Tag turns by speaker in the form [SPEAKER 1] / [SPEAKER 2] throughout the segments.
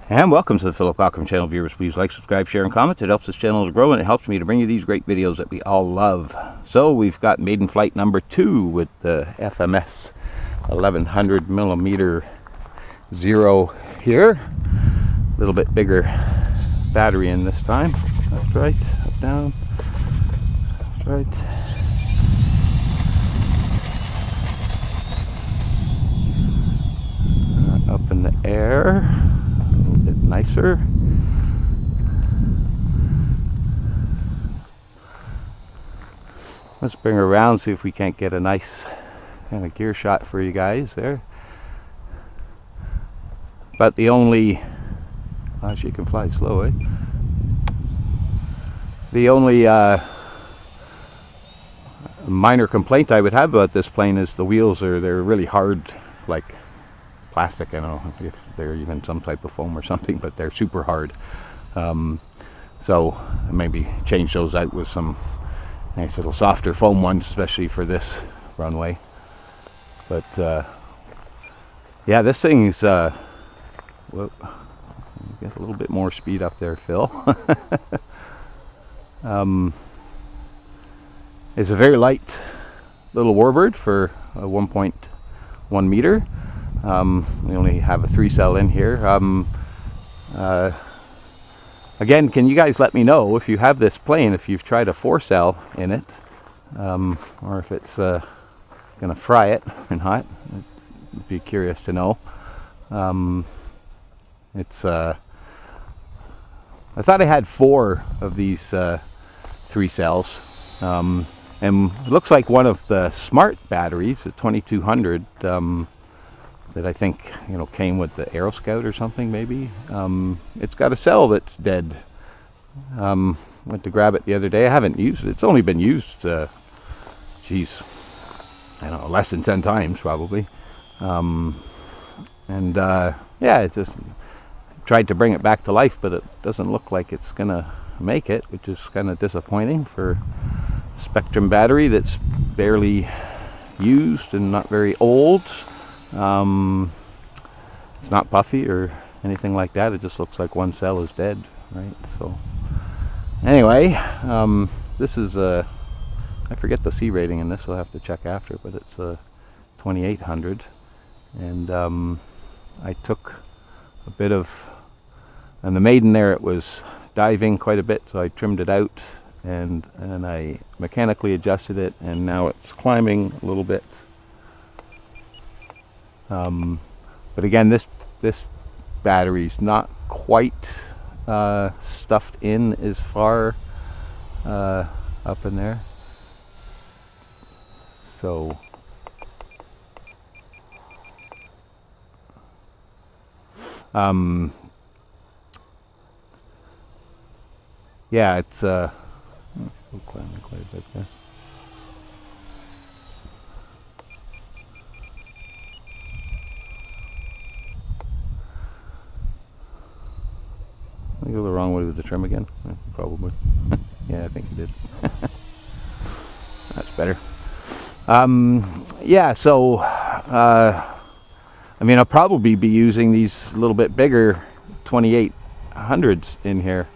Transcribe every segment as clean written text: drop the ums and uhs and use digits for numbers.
[SPEAKER 1] And welcome to the Philip Malcolm channel. Viewers, please like, subscribe, share, and comment. It helps this channel to grow, and it helps me to bring you these great videos that we all love. So we've got maiden flight number 2 with the FMS 1100mm Zero here. A little bit bigger battery in this time. That's right. Up, down. That's right. Up in the air. Nicer. Let's bring her around, see if we can't get a nice kind of gear shot for you guys there. But the only, she can fly slow, eh? The only minor complaint I would have about this plane is the wheels they're really hard, like plastic. I don't know if they're even some type of foam or something, but they're super hard. So maybe change those out with some nice little softer foam ones, especially for this runway. But yeah, this thing's whoa, get a little bit more speed up there, Phil. It's a very light little warbird for a 1.1 meter. We only have a 3-cell in here. Again, can you guys let me know if you have this plane, if you've tried a 4-cell in it, or if it's gonna fry it or not? I'd be curious to know. I thought I had 4 of these 3-cells, and it looks like one of the smart batteries, the 2200. That I think, you know, came with the Aero Scout or something, maybe. It's got a cell that's dead. Went to grab it the other day. I haven't used it. It's only been used, geez, I don't know, less than 10 times probably. Yeah, it just tried to bring it back to life, but it doesn't look like it's gonna make it, which is kind of disappointing for a Spectrum battery that's barely used and not very old. It's not puffy or anything like that. It just looks like one cell is dead, right? So anyway, this is I forget the C rating in this, so I'll have to check after, but it's a 2800, and I took a bit of, and the maiden there, it was diving quite a bit, so I trimmed it out and I mechanically adjusted it, and now it's climbing a little bit. But again, this battery's not quite stuffed in as far up in there. So yeah, it's still climbing quite a bit there. I go the wrong way with the trim again? Probably. Yeah, I think you did. That's better. Yeah, so I mean, I'll probably be using these a little bit bigger 2800s in here.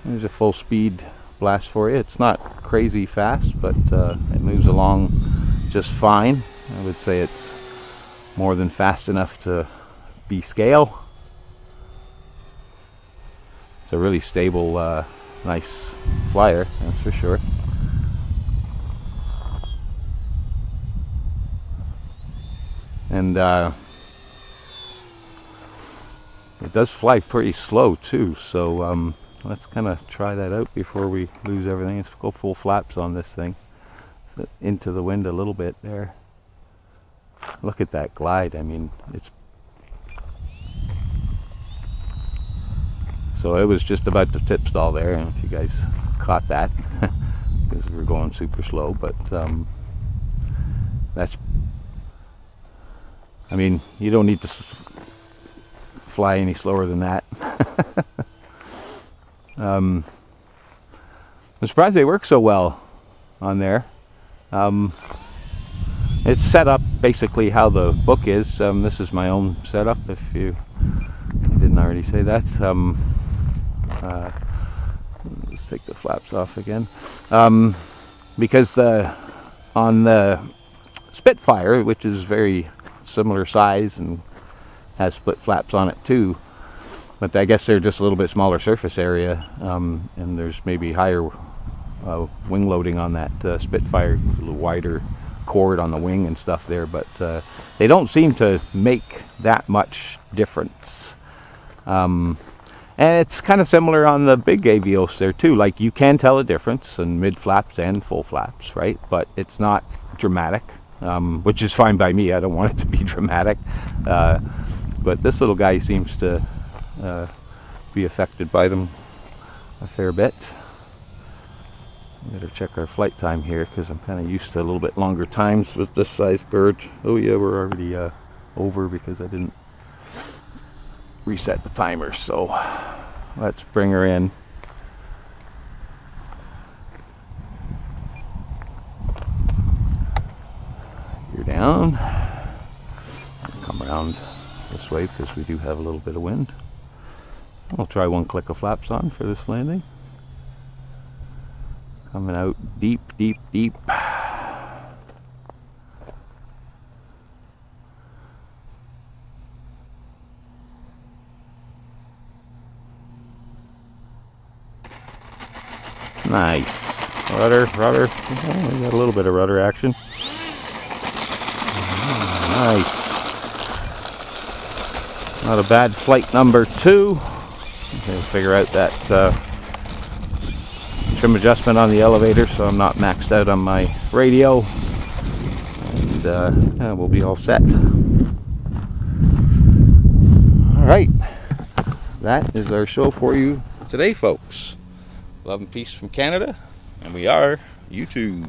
[SPEAKER 1] There's a full speed blast for you. It's not crazy fast, but it moves along just fine. I would say it's more than fast enough to be scale. It's a really stable, nice flyer, that's for sure. And it does fly pretty slow too, so let's kind of try that out before we lose everything. Let's go full flaps on this thing, into the wind a little bit there. Look at that glide. I mean, it's, so it was just about to tip stall there, and if you guys caught that, because we were going super slow, but that's, I mean, you don't need to fly any slower than that. I'm surprised they work so well on there. It's set up basically how the book is. This is my own setup. If you I didn't already say that. Let's take the flaps off again. Because on the Spitfire, which is very similar size and has split flaps on it too, but I guess they're just a little bit smaller surface area, and there's maybe higher wing loading on that Spitfire, a little wider chord on the wing and stuff there, but they don't seem to make that much difference. And it's kind of similar on the big Avios there too. Like, you can tell a difference in mid flaps and full flaps, right? But it's not dramatic, which is fine by me. I don't want it to be dramatic. But this little guy seems to be affected by them a fair bit. Better check our flight time here, because I'm kind of used to a little bit longer times with this size bird. Oh yeah, we're already over because I didn't reset the timer. So let's bring her in. You're down. Come around this way because we do have a little bit of wind. I'll try one click of flaps on for this landing. Coming out deep, deep, deep. Nice. Rudder, rudder. Oh, we got a little bit of rudder action. Nice. Not a bad flight number 2. Okay, figure out that trim adjustment on the elevator so I'm not maxed out on my radio, and yeah, we'll be all set. Alright, that is our show for you today, folks. Love and peace from Canada, and we are YouTube.